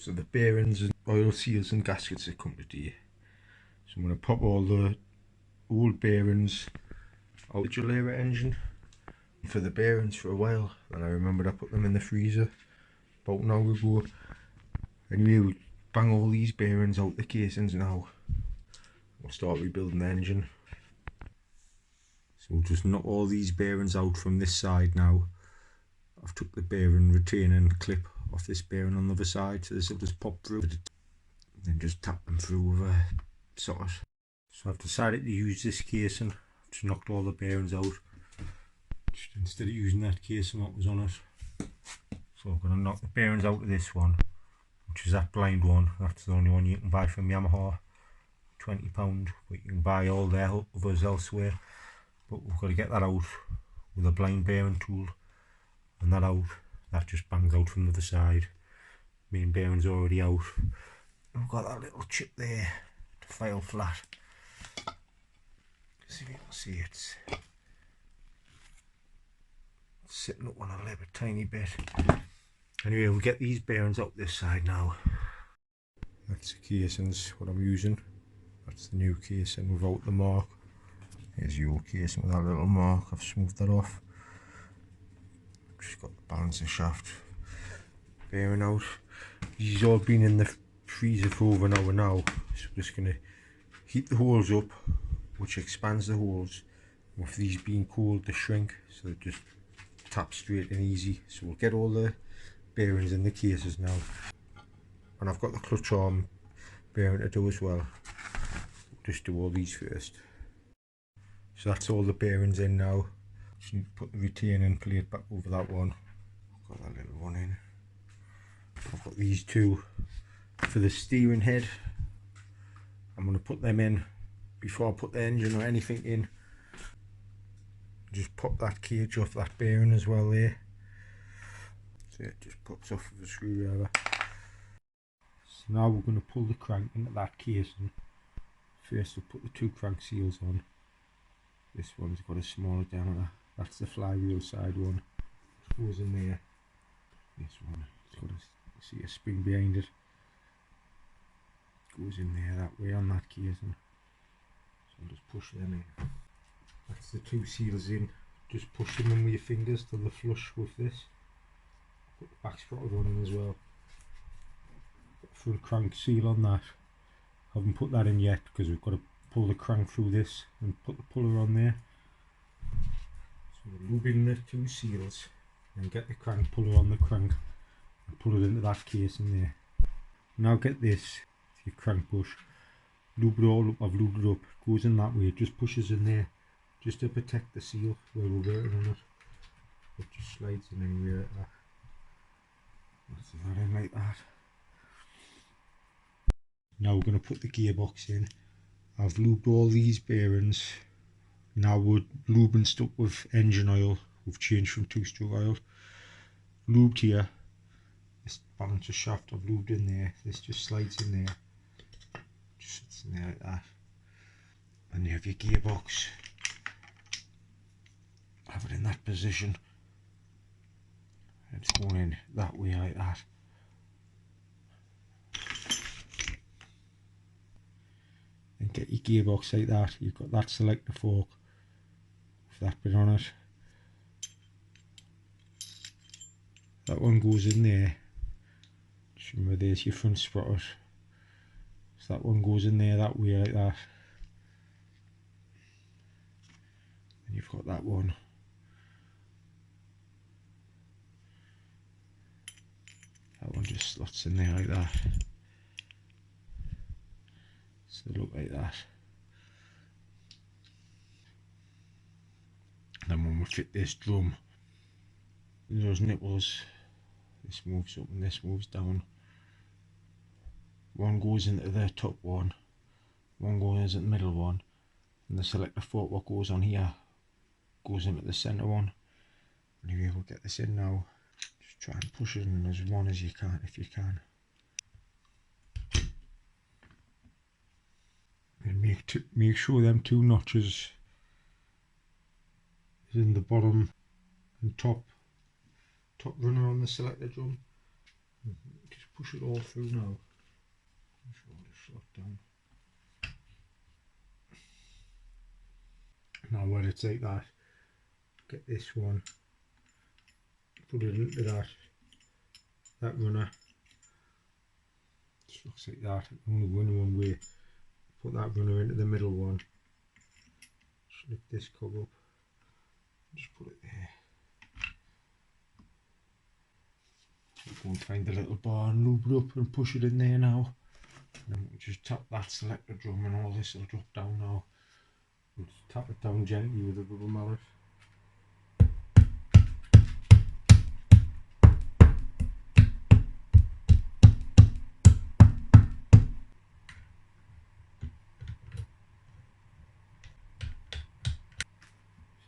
So the bearings and oil seals and gaskets that come today. So I'm going to pop all the old bearings out of the Gilera engine for the bearings for a while, and I remembered I put them in the freezer about an hour ago. Anyway, we'll bang all these bearings out the casings now. We'll start rebuilding the engine. So we'll just knock all these bearings out from this side now. I've took the bearing retaining clip off this bearing on the other side, so this will just pop through and then just tap them through with a socket. So I've decided to use this casing. I've just knocked all the bearings out just instead of using that casing that was on it. So I'm going to knock the bearings out of this one, which is that blind one. That's the only one you can buy from Yamaha, £20, but you can buy all their others elsewhere. But we've got to get that out with a blind bearing tool, and that out, that just bangs out from the other side. Main bearing's already out. I've got that little chip there to file flat. See if you can see it's sitting up on a lip a tiny bit. Anyway, we'll get these bearings out this side now. That's the casings, what I'm using. That's the new casing without the mark. Here's the old casing with that little mark. I've smoothed that off. Just got the balancer shaft bearing out. These all been in the freezer for over an hour now, so I'm just going to heat the holes up, which expands the holes. With these being cold, they shrink, so it just taps straight and easy. So we'll get all the bearings in the cases now, and I've got the clutch arm bearing to do as well. We'll just do all these first. So that's all the bearings in now. Just need to put the retaining plate back over that one. Got that little one in. I've got these two for the steering head. I'm going to put them in before I put the engine or anything in. Just pop that cage off that bearing as well there. So it just pops off with a screwdriver. So now we're going to pull the crank into that casing. First we'll put the two crank seals on. This one's got a smaller diameter. That's the flywheel side one. It goes in there. This one, it's got see a spring behind it. Goes in there that way on that casing. So I'll just push them in. That's the two seals in. Just push them in with your fingers till they're flush with this. Put the back sprocket on in as well. Put the front crank seal on that. Haven't put that in yet because we've got to pull the crank through this and put the puller on there. So we'll lube in the two seals and get the crank puller on the crank and pull it into that case in there. Now get this, your crank push, lube it all up. I've lubed it up, it goes in that way, it just pushes in there just to protect the seal where we're working on it. It just slides in anywhere like that. That's that in like that. Now we're going to put the gearbox in. I've lubed all these bearings. Now we're lubing stuck with engine oil. We've changed from two-stroke oil. Lubed here. This balancer shaft I've lubed in there. This just slides in there. Just sits in there like that. And you have your gearbox. Have it in that position. It's going in that way like that. And get your gearbox like that. You've got that selector fork with that bit on it. That one goes in there. Just remember there's your front sprocket. So that one goes in there that way like that. And you've got that one. That one just slots in there like that. So they look like that. Then when we fit this drum, those nipples, this moves up and this moves down. One goes into the top one, one goes into the middle one, and the selector fork what goes on here goes into the centre one. Anyway, we'll get this in now. Just try and push it in as one as you can if you can. And make sure them two notches is in the bottom and top runner on the selector drum. Just push it all through now. Push all the slot down. Now when it's like that, get this one, put it into that runner. Just looks like that. Only one way. Put that runner into the middle one. Just lift this cover up. Just put it there. Go and find the little bar and lube it up and push it in there now. And then we'll just tap that selector drum and all this will drop down now. We'll just tap it down gently with a rubber mallet.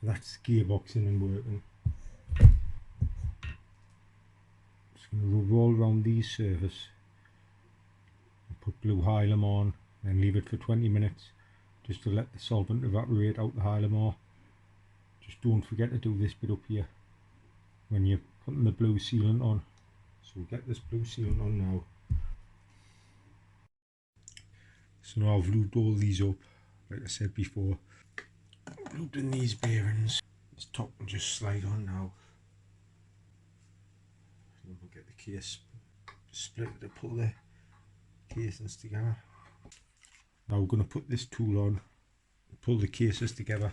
So that's gearbox in and working. Just going to rub all around these surface. Put blue Hylam on and leave it for 20 minutes just to let the solvent evaporate out the Hylam ore. Just don't forget to do this bit up here when you're putting the blue sealant on. So we'll get this blue sealant on now. So now I've lubed all these up, like I said before. Lubed in these bearings. This top will just slide on now. And we'll get the case split to pull the casings together. Now we're going to put this tool on, pull the cases together.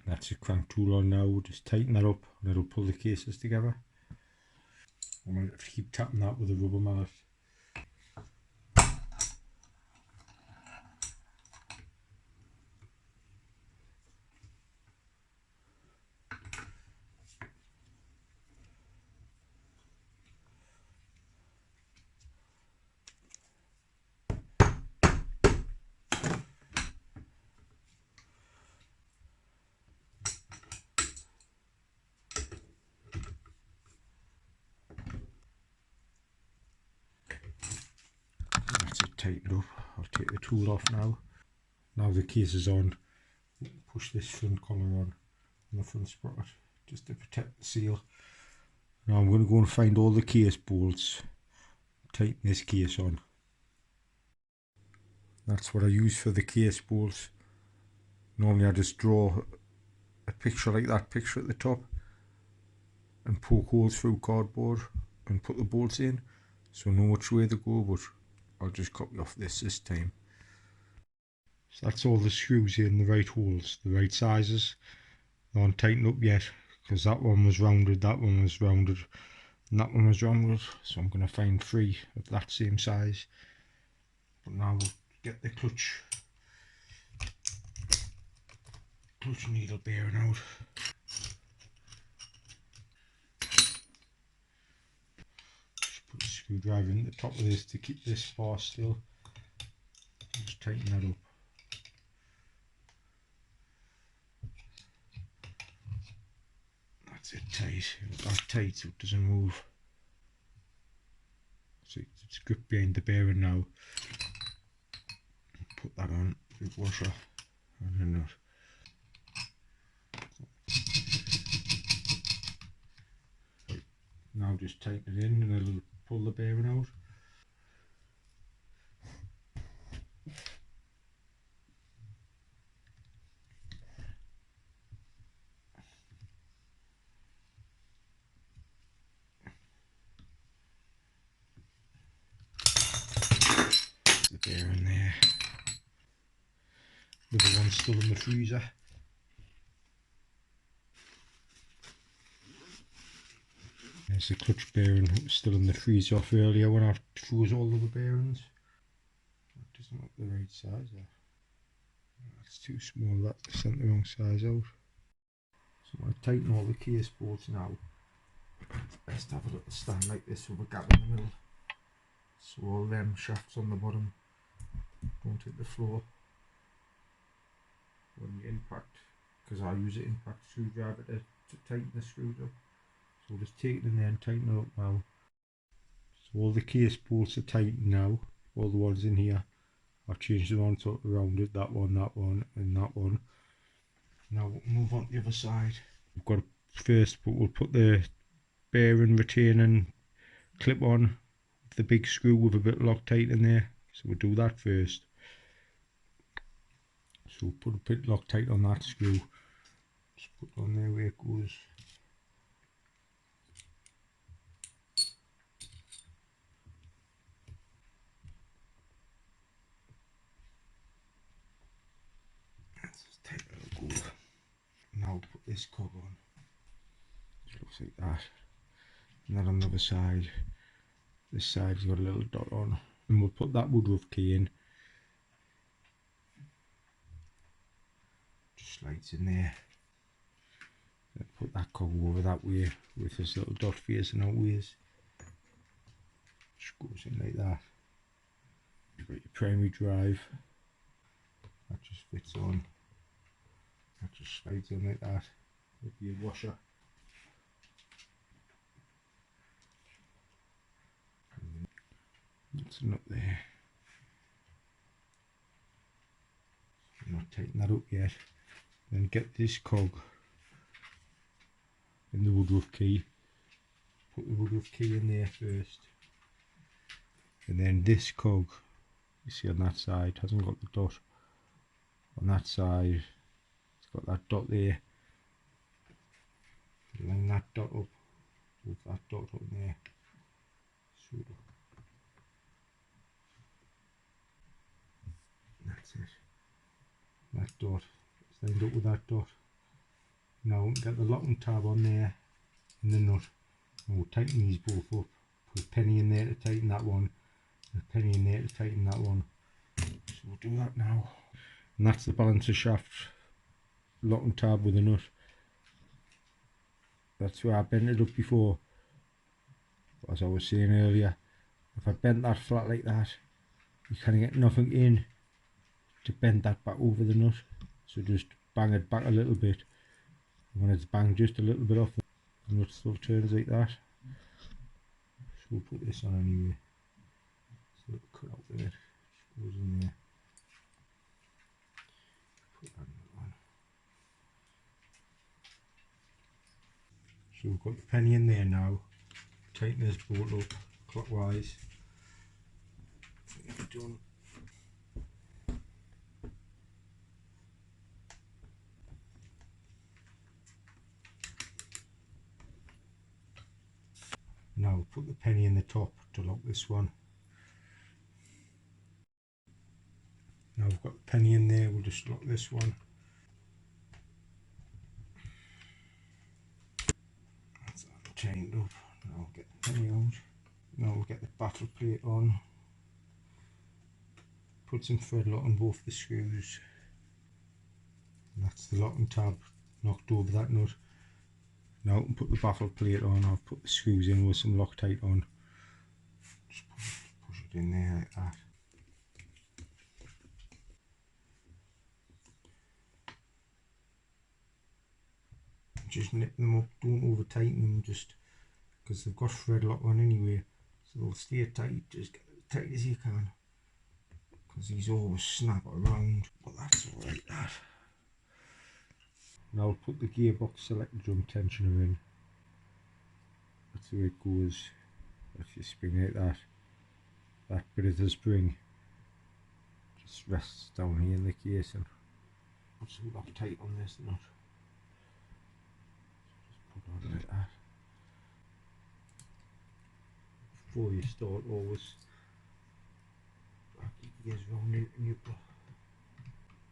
That's the crank tool on now. We'll just tighten that up and it'll pull the cases together. I'm going to keep tapping that with a rubber mallet. That's it tightened up. I'll take the tool off now. Now the case is on, push this front collar on the front sprocket just to protect the seal. Now I'm going to go and find all the case bolts, tighten this case on. That's what I use for the case bolts. Normally I just draw a picture like that picture at the top and poke holes through cardboard and put the bolts in so I know which way they go, but I'll just copy off this time. So that's all the screws in the right holes, the right sizes. They aren't tightened up yet because that one was rounded, that one was rounded and that one was rounded, so I'm going to find 3 of that same size. But now we'll get the clutch needle bearing out. Just put a screwdriver in the top of this to keep this bar still. Just tighten that up. That's it tight, that tight so it doesn't move. So it's gripped behind the bearing now. Put that on the washer and then that. Now just tighten it in and it'll pull the bearing out. The bearing there. The other one's still in the freezer. There's the clutch bearing that was still in the freezer off earlier when I froze all of the bearings. That doesn't look the right size there. That's too small, that sent the wrong size out. So I'm going to tighten all the case bolts now. It's best to have a little stand like this with a gap in the middle, so all them shafts on the bottom don't hit the floor when you impact, because I use an impact screwdriver to tighten the screws up. So we'll just take it in there and tighten it up now. So all the case bolts are tightened now, all the ones in here. I've changed them on to around it, that one, and that one. Now we'll move on to the other side. We've got first, but we'll put the bearing retaining clip on the big screw with a bit of Loctite in there. So we'll do that first. So we'll put a bit of Loctite on that screw. Just put it on there where it goes. That's as tight as it'll go. Now we'll put this cob on. It looks like that. And then on the other side, this side's got a little dot on. And we'll put that woodruff key in. Just slides in there. Then put that cob over that way with this little dot facing outwards. Just goes in like that. You've got your primary drive. That just fits on. That just slides in like that. With your washer. That's not there. I'm not tightening that up yet. Then get this cog in the woodruff key. Put the woodruff key in there first. And then this cog, you see on that side, hasn't got the dot. On that side, it's got that dot there. Line that dot up, with that dot up there. So that's it. That dot, it's lined up with that dot. Now get the locking tab on there and the nut. And we'll tighten these both up. Put a penny in there to tighten that one. And a penny in there to tighten that one. So we'll do that now. And that's the balancer shaft locking tab with a nut. That's where I bent it up before. As I was saying earlier, if I bent that flat like that, you can't get nothing in to bend that back over the nut. So just bang it back a little bit. And when it's banged just a little bit off, the nut still turns like that. So we'll put this on anyway. So it'll cut out there, just goes in there. Put that on. So we've got the penny in there now. Tighten this bolt up clockwise. Done. Now we'll put the penny in the top to lock this one. Now we've got the penny in there, we'll just lock this one. That's that chained up. Now we'll get the penny out. Now we'll get the baffle plate on. Put some thread lock on both the screws. And that's the locking tab knocked over that nut. Now I can put the baffle plate on. I've put the screws in with some Loctite on. Just push it in there like that. Just nip them up, don't over tighten them, just because they've got thread lock on anyway, so they'll stay tight. Just get as tight as you can, because these always snap around, but that's alright. That. Now I'll put the gearbox selector drum tensioner in. That's where it goes. If you spring like that, that bit of the spring just rests down here in the casing. Put some Loctite on this nut. Just put on like that. Before you start, always keep your gears round into neutral.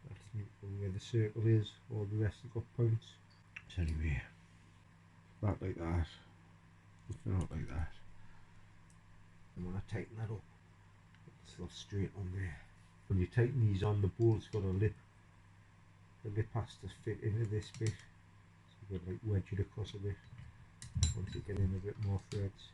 That's neutral where the circle is, all the rest have got points. So anyway, back like that, looking out like that. And when I tighten that up, it's still straight on there. When you tighten these on, the bolt's got a lip. The lip has to fit into this bit, so you've got to like wedge it across a bit once you get in a bit more threads.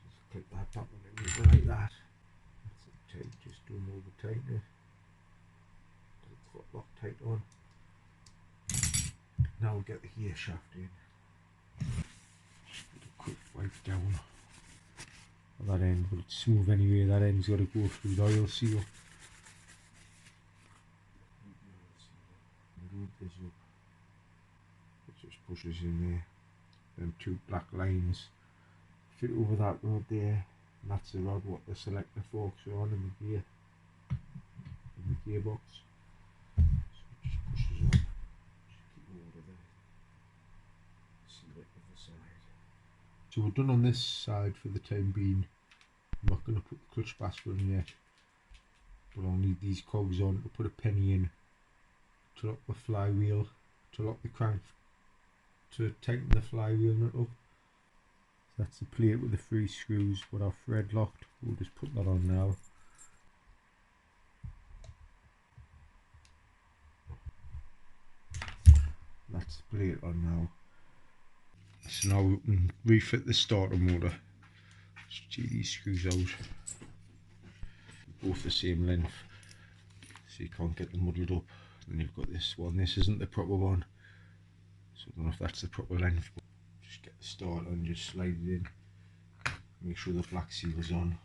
Just clip that back one that. That's it tight, just do them over tighten it. Foot lock tight on. Now we'll get the gear shaft in. Just put a quick wipe down on that end, but it's smooth anyway. That end's got to go through the oil seal. Loop this up. It just pushes in there. Them two black lines fit over that rod there, and that's the rod what the selector forks are on in the gear, in the gearbox. So it just pushes on. Just keep hold of it. Seal it with the side. So we're done on this side for the time being. I'm not going to put the clutch basket on yet, but I'll need these cogs on to put a penny in, to lock the flywheel, to lock the crank, to tighten the flywheel nut up. That's the plate with the 3 screws, but our thread locked. We'll just put that on now. That's the plate on now. So now we can refit the starter motor. Just take these screws out. Both the same length, so you can't get them muddled up. Then you've got this one. This isn't the proper one, so I don't know if that's the proper length. But just get the starter and just slide it in. Make sure the black seal's on.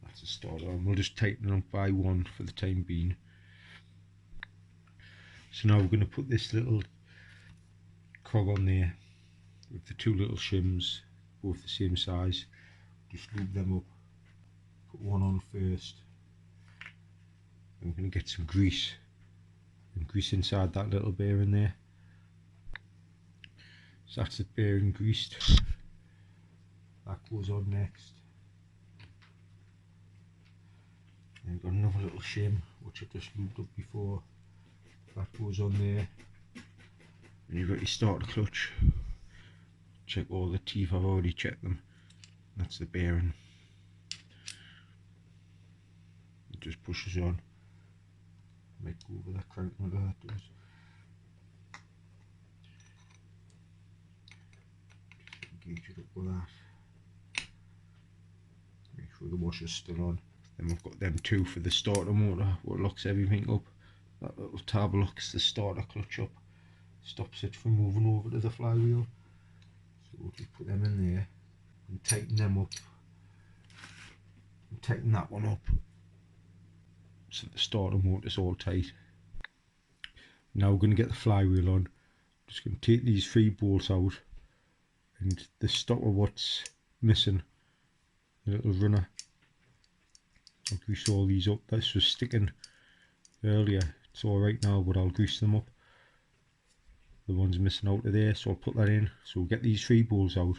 That's the starter, and we'll just tighten them up by one for the time being. So now we're going to put this little cog on there with the 2 little shims, both the same size. Just lube them up. Put one on first. I'm going to get some grease and grease inside that little bearing there. So that's the bearing greased. That goes on next. And we've got another little shim which I just lubed up before. That goes on there. And you've got your starter clutch. Check all the teeth, I've already checked them. That's the bearing. It just pushes on. Might go over that crank motor, that does. Just engage it up with that. Make sure the washer's still on. Then we've got them 2 for the starter motor, what locks everything up. That little tab locks the starter clutch up, stops it from moving over to the flywheel. So we'll just put them in there and tighten them up. And tighten that one up so the starter motor's all tight. Now we're going to get the flywheel on. Just going to take these 3 bolts out, and the stopper what's missing, the little runner. I'll grease all these up. This was sticking earlier. It's alright now, but I'll grease them up. The one's missing out of there, so I'll put that in. So we'll get these 3 bolts out.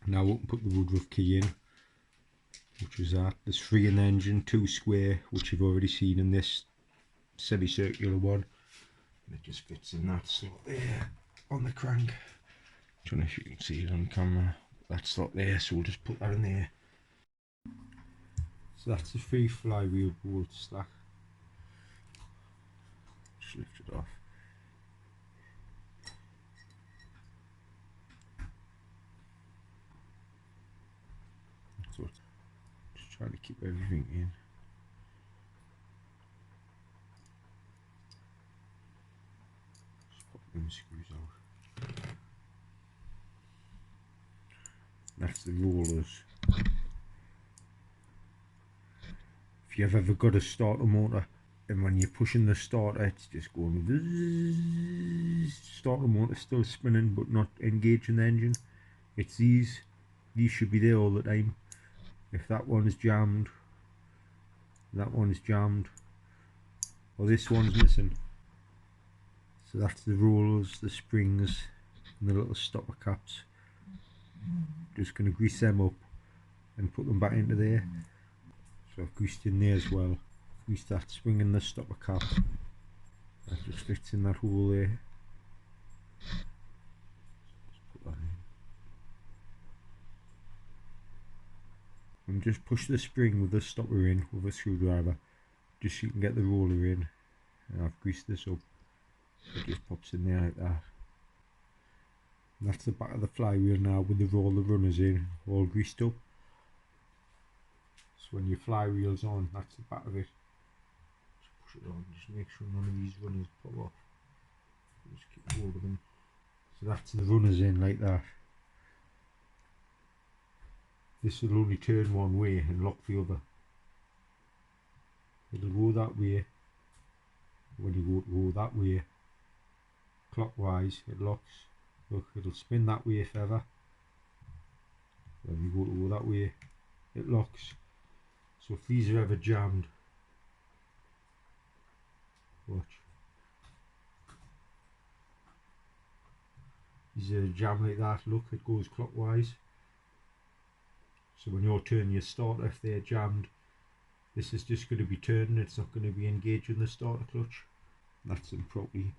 Now we'll put the woodruff key in, which is that. There's 3 in the engine, 2 square, which you've already seen in this semicircular one. And it just fits in that slot there on the crank. I don't know if you can see it on camera. That slot there, so we'll just put that in there. So that's the 3 flywheel bolts. That just lift it off. So just trying to keep everything in. Just pop them screws out. That's the rollers. If you've ever got a starter motor and when you're pushing the starter it's just going bzzz, starter motor still spinning but not engaging the engine, it's these should be there all the time. If that one is jammed, that one is jammed, or this one's missing, so that's the rollers, the springs and the little stopper caps. Just going to grease them up and put them back into there. So I've greased in there as well. Greased that spring and the stopper cap. That just fits in that hole there. Just put that in. And just push the spring with the stopper in with a screwdriver, just so you can get the roller in. and I've greased this up. It just pops in there like that. And that's the back of the flywheel now with all the runners in, all greased up. So when your flywheel's on, that's the back of it. Just push it on, just make sure none of these runners pop off. Just keep hold of them. So that's the runners in like that. This will only turn one way and lock the other. It'll go that way. When you go that way clockwise, it locks. Look, it'll spin that way forever. When you go that way, it locks. So if these are ever jammed, watch. These are jammed like that, look, it goes clockwise. So when you're turning your starter, if they're jammed, this is just going to be turning, it's not going to be engaging the starter clutch. That's them properly.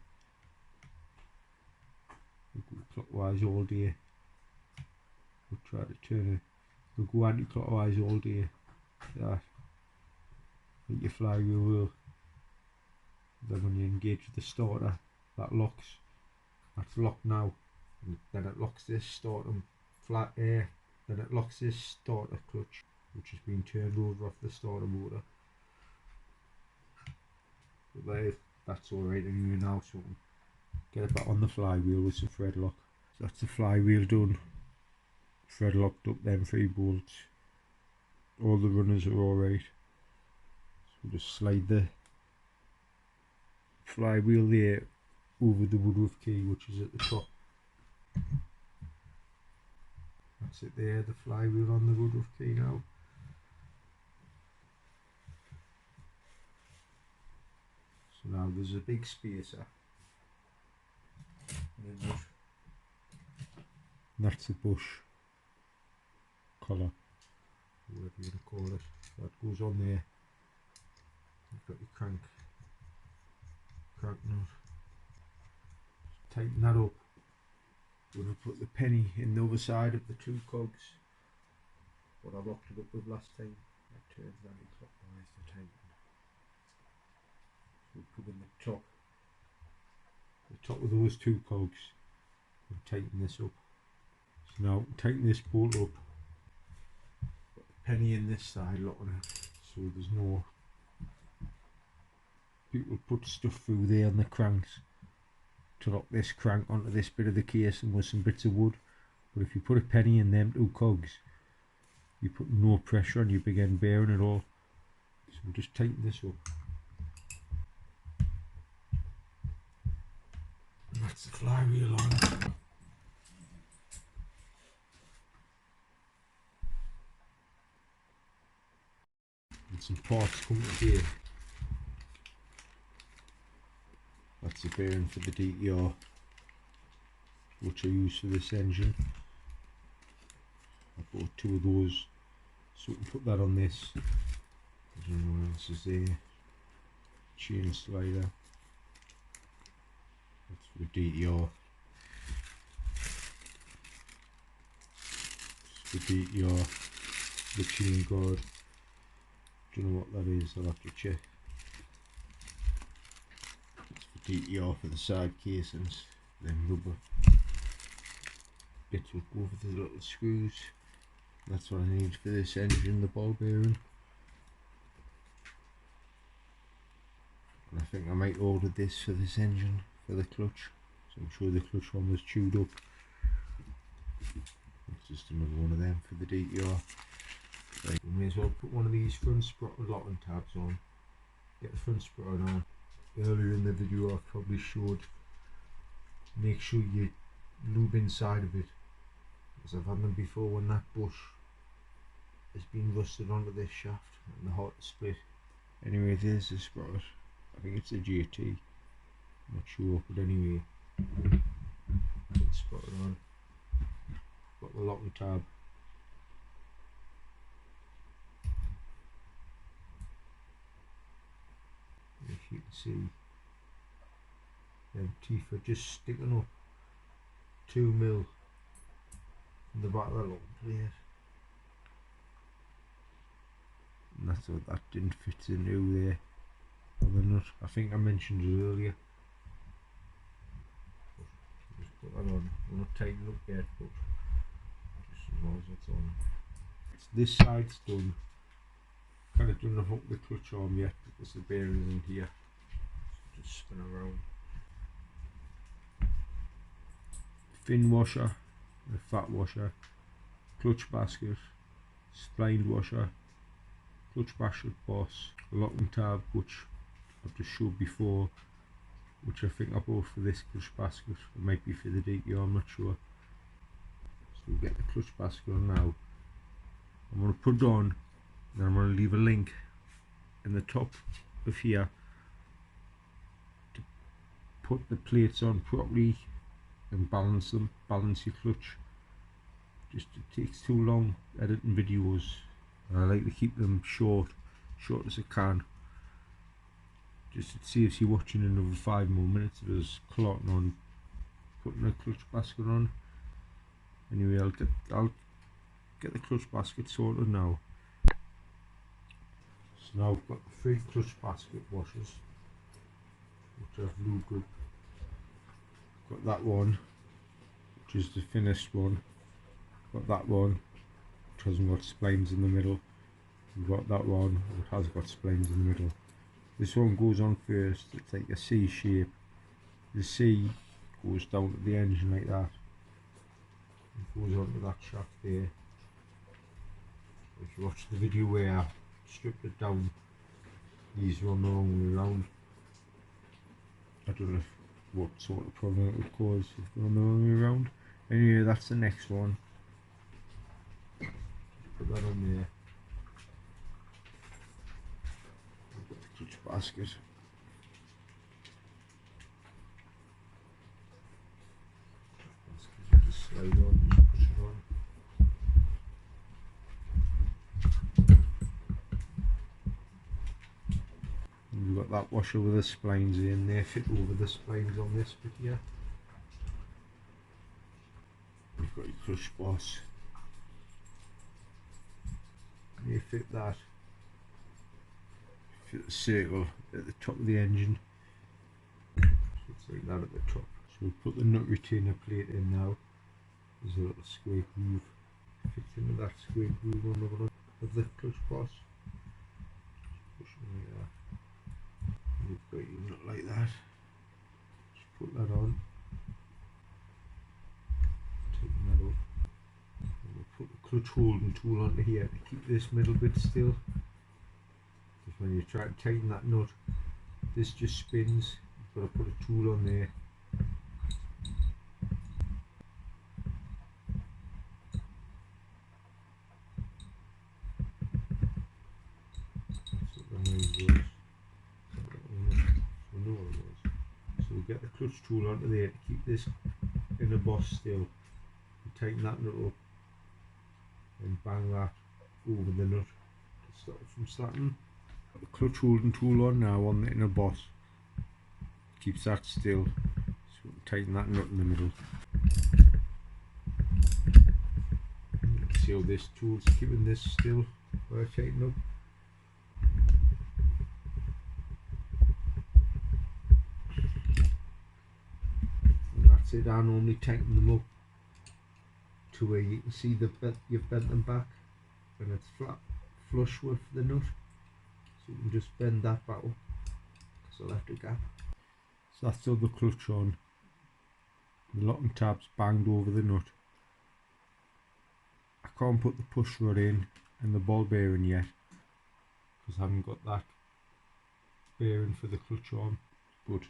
We'll go clockwise all day. We'll try to turn it. We'll go anti-clockwise all day. Like that. Like your flywheel will. Then when you engage the starter, that locks. That's locked now. And then it locks this starter flat air. Then it locks this starter clutch, which has been turned over off the starter motor. But there, that's alright anyway now, so get it back on the flywheel with some thread lock. So that's the flywheel done. Thread locked up them 3 bolts. All the runners are alright. So we'll just slide the flywheel there over the woodruff key, which is at the top. That's it there, the flywheel on the woodruff key now. So now there's a big spacer. And that's the bush collar, whatever you want to call it. That goes on there. You've got your crank nut. Tighten that up. We're going to put the penny in the other side of the 2 cogs. What I locked it up with last time. That turns anti-clockwise to tighten. So we'll put in the top of those 2 cogs and tighten this up. So now tighten this bolt up. Put the penny in this side, locking it, so there's no. People put stuff through there on the cranks to lock this crank onto this bit of the casing with some bits of wood. But if you put a penny in them 2 cogs, you put no pressure on your big end bearing at all. So we'll just tighten this up. And that's the flywheel on. And some parts come to here. That's the bearing for the DTR, which I use for this engine. I bought 2 of those, so we can put that on this. I don't know what else is there. Chain slider. That's for the DTR. It's the DTR, the chain guard. Don't know what that is, I'll have to check. DTR for the side casings, then rubber bits will go over the little screws. That's what I need for this engine, the ball bearing. And I think I might order this for this engine, for the clutch. So I'm sure the clutch one was chewed up. It's just another one of them for the DTR. Right, we may as well put one of these front sprocket locking tabs on. Get the front sprocket on. Earlier in the video I probably showed, make sure you lube inside of it, because I've had them before when that bush has been rusted onto this shaft and they're hard to split. Anyway, there's the sprocket. I think it's a GT, not sure, but anyway, put the sprocket on, got the locking tab. If you can see, them teeth are just sticking up 2 mil in the back of the locking plate. And that's what that didn't fit into there. for the nut. I think I mentioned it earlier. Just put that on. I'm not tighten up yet, but just as long as it's on. This side's done. Kind of done hook the clutch arm yet because the bearing's in here. So just spin around. Fin washer, a fat washer, clutch basket, splined washer, clutch basket boss, a locking tab which I've just showed before, which I think I bought for this clutch basket. It might be for the DTR, I'm not sure. So we'll get the clutch basket on now. I'm going to put it on, then I'm going to leave a link in the top of here to put the plates on properly and balance them, balance your clutch. Just it takes too long editing videos. I like to keep them short as I can. Just it saves you watching another 5 more minutes of us clotting on, putting a clutch basket on. Anyway, I'll get the clutch basket sorted now. So now I've got the 3 clutch basket washers, which I've lubricated. Got that one, which is the finished one. Got that one, which hasn't got splines in the middle. We've got that one, which has got splines in the middle. This one goes on first. It's like a C shape. The C goes down to the engine like that. It goes onto that shaft there. If you watch the video where I stripped it down, these run the wrong way around. I don't know what sort of problem it would cause if they run the wrong way around. Anyway, that's the next one. Put that on there. I've got the clutch basket. Just slide on, just push it on. We've got that washer with the splines in there, fit over the splines on this bit here. We've got your clutch boss. And you fit that, fit the circle at the top of the engine. So it's like that at the top. So we'll put the nut retainer plate in now. There's a little square groove. Fits into that square groove on the front of the clutch boss. Just push it like that. You've got your nut like that. Just put that on. Tighten that up. And we'll put the clutch holding tool onto here to keep this middle bit still. Because when you try to tighten that nut, this just spins. You've got to put a tool on there. That's what the noise was. So we'll get the clutch tool onto there to keep this in the boss still. You tighten that nut up and bang that over the nut to stop it from slacking. Got the clutch holding tool on now on the inner boss. Keeps that still. So we'll tighten that nut in the middle. See how this tool's keeping this still while I tighten up. That's it. I normally tighten them up to where you can see you've bent them back when it's flat flush with the nut, so you can just bend that back up because I left a gap. So that's still the clutch on. The locking tab's banged over the nut. I can't put the push rod in and the ball bearing yet because I haven't got that bearing for the clutch arm, but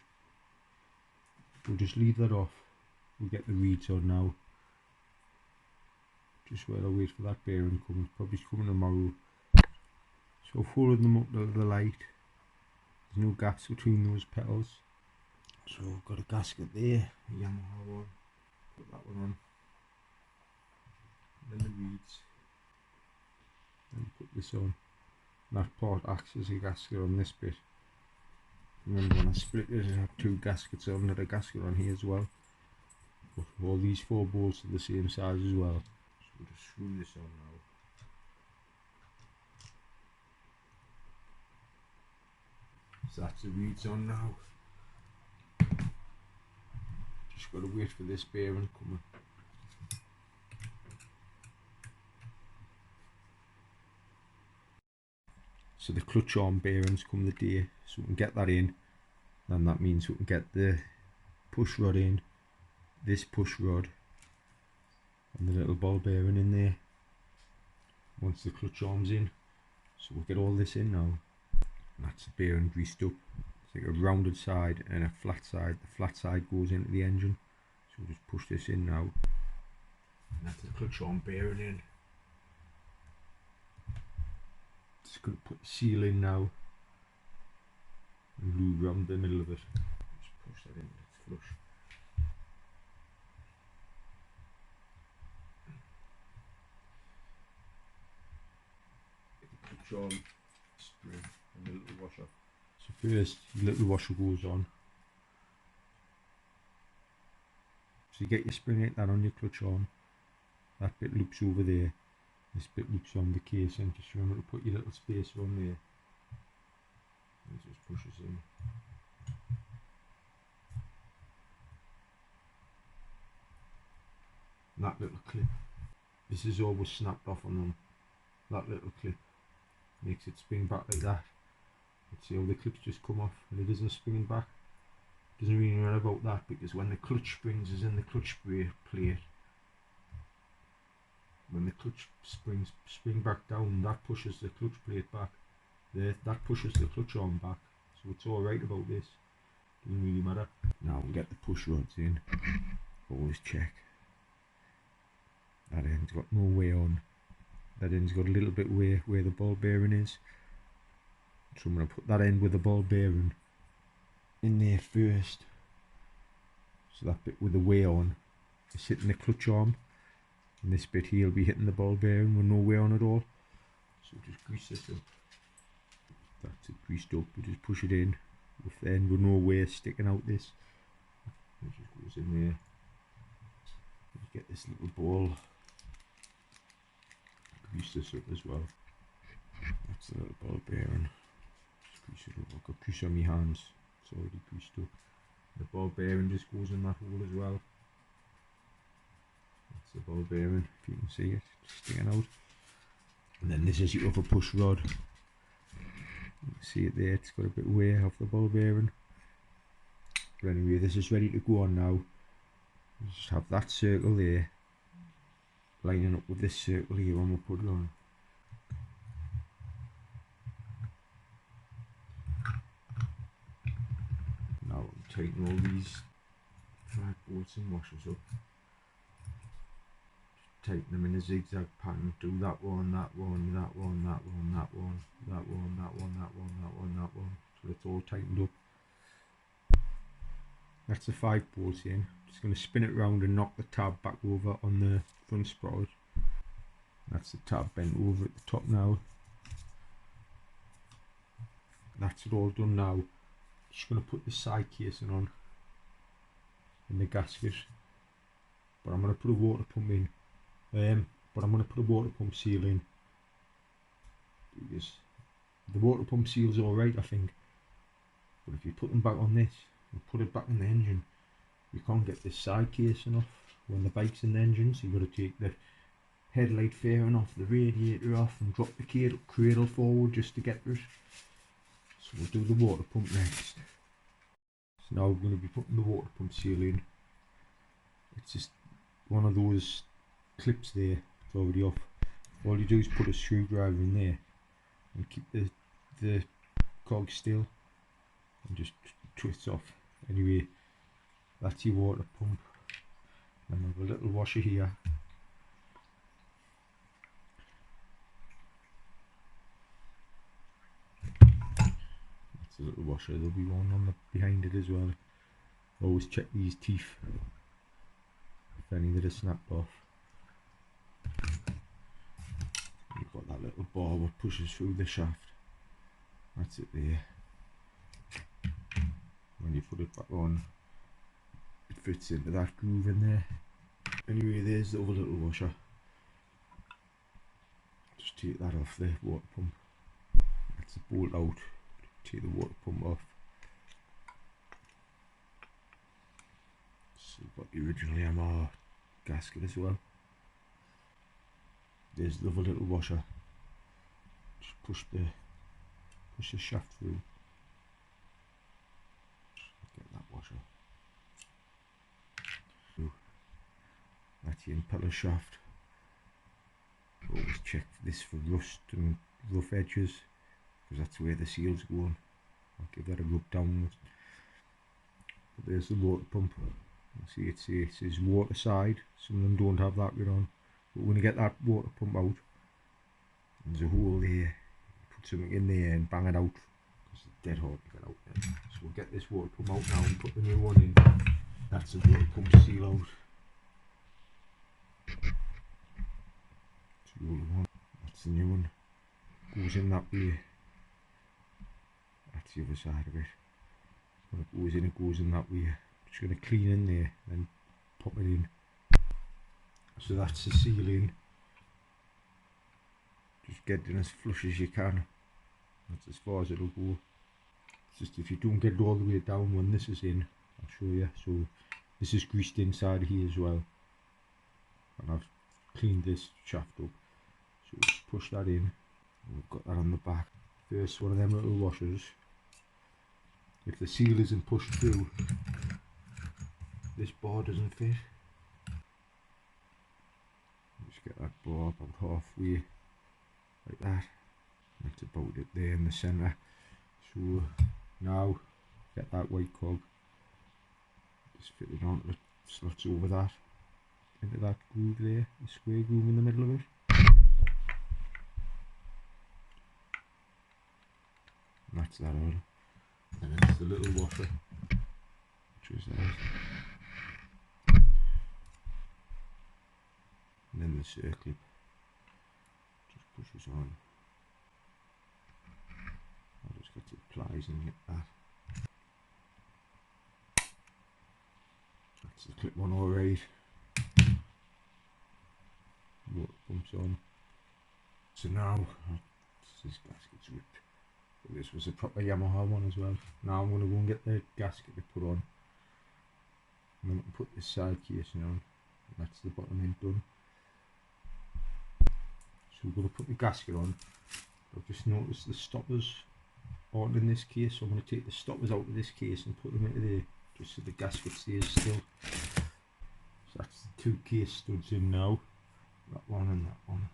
we'll just leave that off. We'll get the reeds on now. Just while I wait for that bearing comes. Probably coming tomorrow. So folding them up to the light. There's no gaps between those petals. So I've got a gasket there, a Yamaha one. Put that one on. And then the reeds. And put this on. And that part acts as a gasket on this bit. Remember when I split it, I had 2 gaskets on, and a gasket on here as well. But all these 4 bolts are the same size as well. So we'll just screw this on now. So that's the reeds on now. Just got to wait for this bearing coming. So the clutch arm bearings come the day, so we can get that in, and that means we can get the push rod in, this push rod, and the little ball bearing in there once the clutch arm's in. So we'll get all this in now, and that's the bearing greased up. It's like a rounded side and a flat side. The flat side goes into the engine, so we'll just push this in now, and that's the clutch arm bearing in. Just going to put the seal in now and glue around the middle of it. Just push that in, it's flush. Get the clutch arm spring and the little washer. So first your little washer goes on. So you get your spring like that on your clutch arm. That bit loops over there. This bit loops on the casing. Just remember to put your little spacer on there. And just pushes in. And that little clip, this is always snapped off on them. That little clip makes it spring back like that. Let's see how the clips just come off and it isn't springing back. Doesn't really matter about that, because when the clutch springs is in the clutch plate, when the clutch springs spring back down, that pushes the clutch plate back. That pushes the clutch arm back. So it's alright about this. Doesn't really matter. Now we'll get the push rods in. Always check. That end's got no wear on. That end's got a little bit wear where the ball bearing is. So I'm going to put that end with the ball bearing in there first. So that bit with the wear on is hitting the clutch arm. And this bit here will be hitting the ball bearing with no wear on at all. So just grease this up. That's it greased up. We just push it in with the end with no wear sticking out this. It just goes in there. You get this little ball. Grease this up as well. That's the little ball bearing. Just grease it up. I've got grease on my hands. It's already greased up. The ball bearing just goes in that hole as well. That's the ball bearing, if you can see it, sticking out. And then this is your other push rod. You can see it there, it's got a bit of wear off the ball bearing. But anyway, this is ready to go on now. You just have that circle there, lining up with this circle here when we put it on. Now I'm taking all these drag bolts and washers up. Take them in a zigzag pattern, do that one, that one, that one, that one, that one, that one, that one, that one, that one, that one, so it's all tightened up. That's the 5 bolts in. Just going to spin it round and knock the tab back over on the front sprout. That's the tab bent over at the top now. That's it all done now. Just going to put the side casing on in the gasket, but I'm going to put a water pump in. But I'm going to put a water pump seal in, because the water pump seal is alright, I think, but if you put them back on this and put it back in the engine, you can't get this side casing off when the bike's in the engine. So you've got to take the headlight fairing off, the radiator off, and drop the cradle forward just to get it. So we'll do the water pump next. So now we're going to be putting the water pump seal in. It's just one of those clips there, it's already off. All you do is put a screwdriver in there and keep the cog still and just twist off. Anyway, that's your water pump. And we have a little washer here. That's a little washer, there'll be one on the behind it as well. Always check these teeth if any that are snapped off. You've got that little bar that pushes through the shaft. That's it there. When you put it back on, it fits into that groove in there. Anyway, there's the other little washer. Just take that off the water pump. That's the bolt out. Take the water pump off. So we've got the original Yamaha gasket as well. There's the other little washer. Just push the shaft through. Get that washer. That's the impeller shaft. Always check this for rust and rough edges, because that's where the seal's going. I'll give that a rub down. But there's the water pump. You see it says water side. Some of them don't have that bit on. But when you get that water pump out, there's a hole there. You put something in there and bang it out, because it's dead hard to get out there. So we'll get this water pump out now and put the new one in. That's the water pump seal out. That's the old one. That's the new one. Goes in that way. That's the other side of it. When it goes in that way. Just going to clean in there and pop it in. So that's the sealing. Just get it in as flush as you can. That's as far as it'll go. It's just if you don't get it all the way down when this is in, I'll show you. So this is greased inside here as well. And I've cleaned this shaft up. So just push that in. And we've got that on the back. First one of them little washers. If the seal isn't pushed through, this bar doesn't fit. Just get that bar about halfway, like that. That's about it there in the centre. So now get that white cog, just fit it onto the slots over that, into that groove there, the square groove in the middle of it. And that's that all. And then it's the little washer, which is there. And then the circlip just pushes on. I'll just get to the plies and get that. That's the clip on alright. Water pumps on. So now this gasket's ripped. But this was a proper Yamaha one as well. Now I'm going to go and get the gasket to put on. And then we can put this side casing on. And that's the bottom end done. So we're going to put the gasket on. I've just noticed the stoppers aren't in this case, so I'm going to take the stoppers out of this case and put them into there, just so the gasket stays still. So that's the two case studs in now, that one and that one.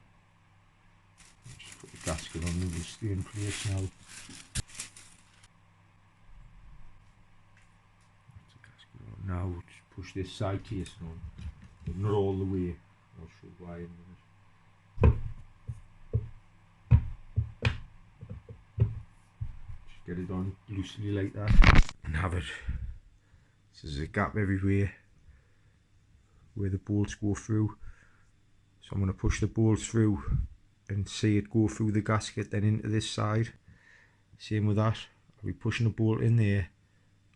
Just put the gasket on and it'll stay in place now. That's the gasket on. Now we'll just push this side case on, but not all the way. I'll show why in a minute. Get it on loosely like that and have it. So there's a gap everywhere where the bolts go through. So I'm going to push the bolts through and see it go through the gasket, then into this side. Same with that. I'll be pushing a bolt in there,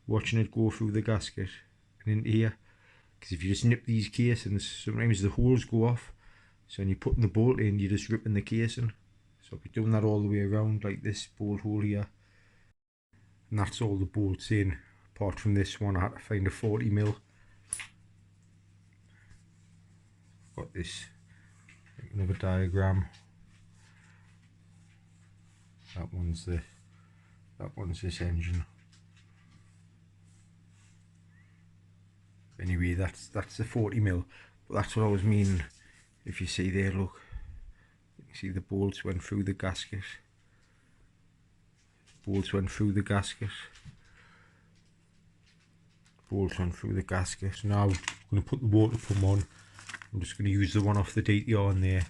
watching it go through the gasket and into here. Because if you just nip these casings, sometimes the holes go off. So when you're putting the bolt in, you're just ripping the casing. So I'll be doing that all the way around, like this bolt hole here. And that's all the bolts in. Apart from this one, I had to find a 40mm. Got this, another diagram. That one's this engine. Anyway, that's the 40mm. But that's what I was meaning. If you see there, look, you see the bolts went through the gasket. Bolts went through the gasket. Bolts went through the gasket. So now I'm going to put the water pump on. I'm just going to use the one off the DTR in there.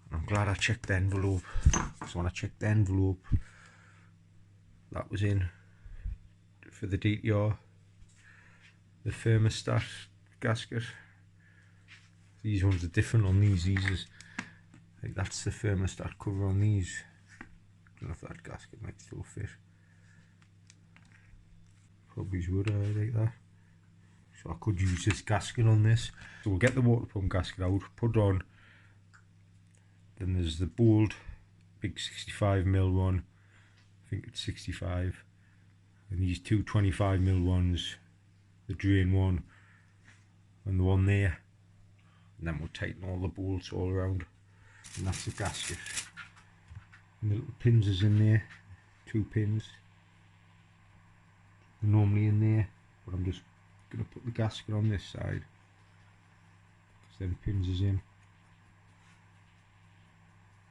And I'm glad I checked the envelope. So when I checked the envelope, that was in for the DTR. The thermostat gasket. These ones are different on these. These is like, that's the thermostat cover on these. I don't know if that gasket might still fit. Probably would, like that. So I could use this gasket on this. So we'll get the water pump gasket out, put it on. Then there's the bold, big 65mm one. I think it's 65. And these two 25mm ones, the drain one and the one there, and then we'll tighten all the bolts all around, and that's the gasket. And the little pins is in there, 2 pins. They're normally in there, but I'm just going to put the gasket on this side because then pins is in.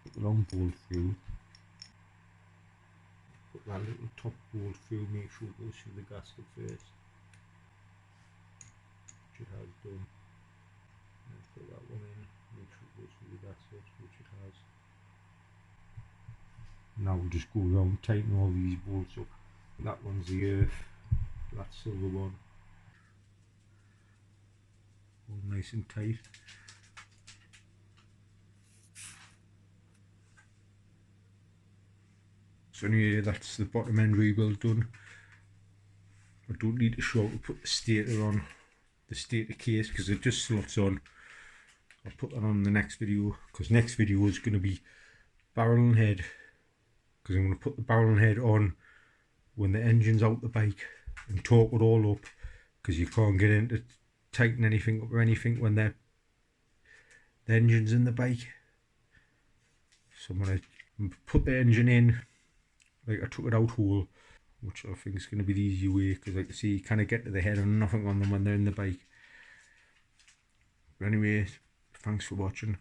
Put the long bolt through. Put that little top bolt through, make sure it goes through the gasket first, which it has done. And put that one in, make sure it goes through the gasket, which it has. Now we'll just go around, tighten all these bolts up. That one's the earth, that silver one. All nice and tight. So anyway, that's the bottom end rebuild done. I don't need to show how to put the stator on, the stator case, because it just slots on. I'll put that on the next video, because next video is going to be barrel and head, because I'm going to put the barrel and head on when the engine's out the bike and torque it all up, because you can't get in to tighten anything up or anything when the engine's in the bike. So I'm going to put the engine in like I took it out whole, which I think is going to be the easy way, because like I see you kind of get to the head and nothing on them when they're in the bike. But anyway, thanks for watching.